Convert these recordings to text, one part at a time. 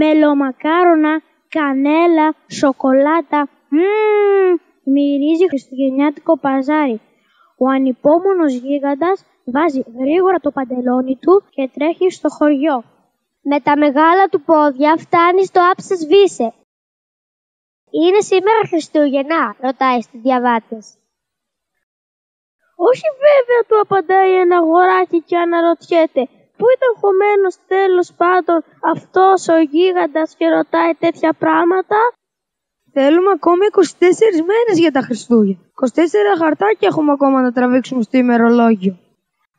μελομακάρονα, κανέλα, σοκολάτα. Μυρίζει χριστουγεννιάτικο παζάρι. Ο ανυπόμονος γίγαντας βάζει γρήγορα το παντελόνι του και τρέχει στο χωριό. Με τα μεγάλα του πόδια φτάνει στο άψε σβήσε. «Είναι σήμερα Χριστούγεννα?» ρωτάει στις διαβάτες. «Όχι βέβαια», του απαντάει ένα αγοράκι και αναρωτιέται πού ήταν χωμένος τέλος πάντων αυτός ο γίγαντας και ρωτάει τέτοια πράγματα. «Θέλουμε ακόμη 24 μέρες για τα Χριστούγεννα. 24 χαρτάκια έχουμε ακόμα να τραβήξουμε στο ημερολόγιο».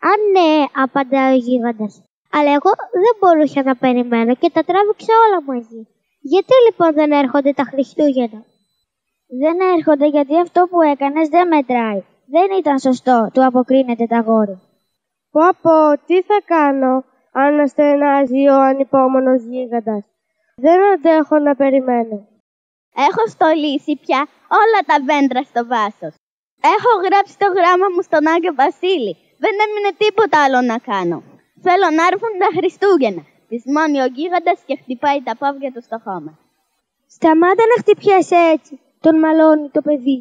«Α, ναι», απαντάει ο γίγαντας. «Αλλά εγώ δεν μπορούσα να περιμένω και τα τράβηξα όλα μαζί. Γιατί λοιπόν δεν έρχονται τα Χριστούγεννα?» «Δεν έρχονται γιατί αυτό που έκανες δεν μετράει. Δεν ήταν σωστό», του αποκρίνεται το αγόρι. «Πω, τι θα κάνω?» αναστενάζει ο ανυπόμονος γίγαντας. «Δεν αντέχω να περιμένω. Έχω στολίσει πια όλα τα δέντρα στο βάσος. Έχω γράψει το γράμμα μου στον Άγιο Βασίλη. Δεν έμεινε τίποτα άλλο να κάνω. Θέλω να έρθουν τα Χριστούγεννα», πεισμώνει ο γίγαντας και χτυπάει τα πόδια του στο χώμα. «Σταμάτα να χτυπιέσαι έτσι», τον μαλώνει το παιδί.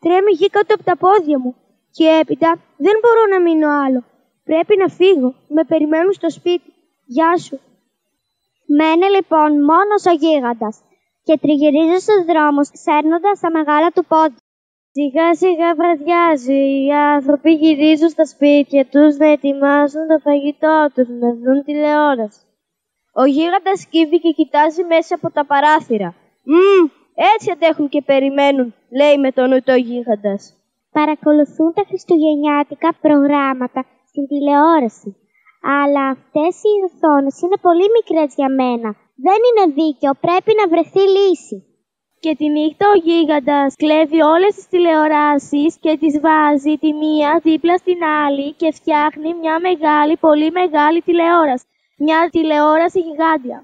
«Τρέμει γη κάτω από τα πόδια μου. Και έπειτα δεν μπορώ να μείνω άλλο. Πρέπει να φύγω. Με περιμένουν στο σπίτι. Γεια σου». Μένει λοιπόν μόνος ο γίγαντας και τριγυρίζει στους δρόμους σέρνοντας τα μεγάλα του πόδια. Σιγά σιγά βραδιάζει, οι άνθρωποι γυρίζουν στα σπίτια τους να ετοιμάσουν το φαγητό τους, να δουν τηλεόραση. Ο γίγαντας σκύβει και κοιτάζει μέσα από τα παράθυρα. Έτσι αντέχουν και περιμένουν», λέει με το νου το γίγαντας. Παρακολουθούν τα χριστουγεννιάτικα προγράμματα στην τηλεόραση. Αλλά αυτές οι οθόνες είναι πολύ μικρές για μένα. Δεν είναι δίκαιο, πρέπει να βρεθεί λύση. Και τη νύχτα ο γίγαντας κλέβει όλες τις τηλεοράσεις και τις βάζει τη μία δίπλα στην άλλη και φτιάχνει μια μεγάλη, πολύ μεγάλη τηλεόραση. Μια τηλεόραση γιγάντια.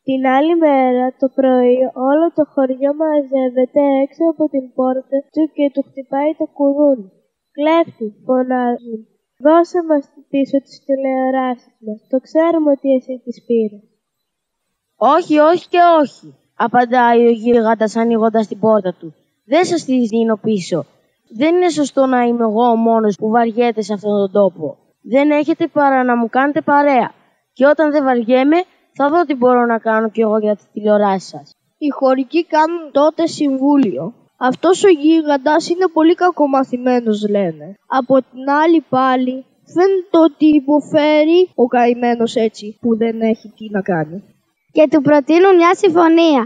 Την άλλη μέρα το πρωί όλο το χωριό μαζεύεται έξω από την πόρτα του και του χτυπάει το κουδούνι. «Κλέφτη», φωνάζουν, «δώσε μας πίσω τις τηλεοράσεις μας. Το ξέρουμε ότι εσύ τις πήρες». «Όχι, όχι και όχι», απαντάει ο γίγαντας ανοίγοντας την πόρτα του. «Δεν σας τις δίνω πίσω. Δεν είναι σωστό να είμαι εγώ ο μόνος που βαριέται σε αυτόν τον τόπο. Δεν έχετε παρά να μου κάνετε παρέα. Και όταν δεν βαριέμαι, θα δω τι μπορώ να κάνω κι εγώ για τη τηλεοράση σας». Οι χωρικοί κάνουν τότε συμβούλιο. «Αυτός ο γίγαντας είναι πολύ κακομαθημένος», λένε. Από την άλλη πάλι, φαίνεται ότι υποφέρει ο καημένος έτσι που δεν έχει τι να κάνει. Και του προτείνουν μια συμφωνία.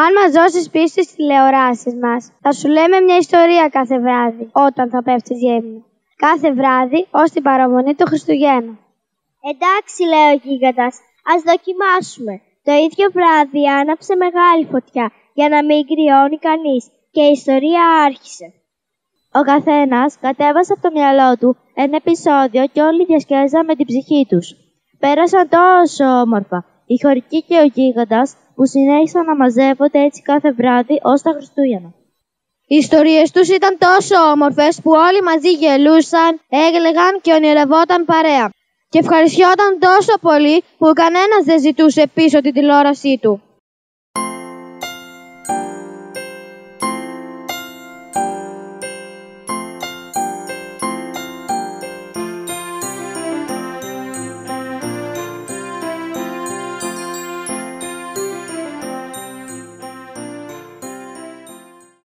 «Αν μας δώσεις πίσω τις τηλεοράσεις μας, θα σου λέμε μια ιστορία κάθε βράδυ, όταν θα πέφτεις γέμνο. Κάθε βράδυ, ως την παραμονή του Χριστουγέννου». «Εντάξει», λέει ο γίγαντας, «ας δοκιμάσουμε». Το ίδιο βράδυ άναψε μεγάλη φωτιά, για να μην κρυώνει κανείς, και η ιστορία άρχισε. Ο καθένας κατέβασε από το μυαλό του ένα επεισόδιο και όλοι διασκέδαζαν με την ψυχή τους. Πέρασαν τόσο όμορφα οι χωρικοί και ο γίγαντας, που συνέχισαν να μαζεύονται έτσι κάθε βράδυ ως τα Χριστούγεννα. Οι ιστορίες τους ήταν τόσο όμορφες που όλοι μαζί γελούσαν, έγλεγαν και ονειρευόταν παρέα. Και ευχαριστιόταν τόσο πολύ που κανένας δεν ζητούσε πίσω την τηλεόρασή του.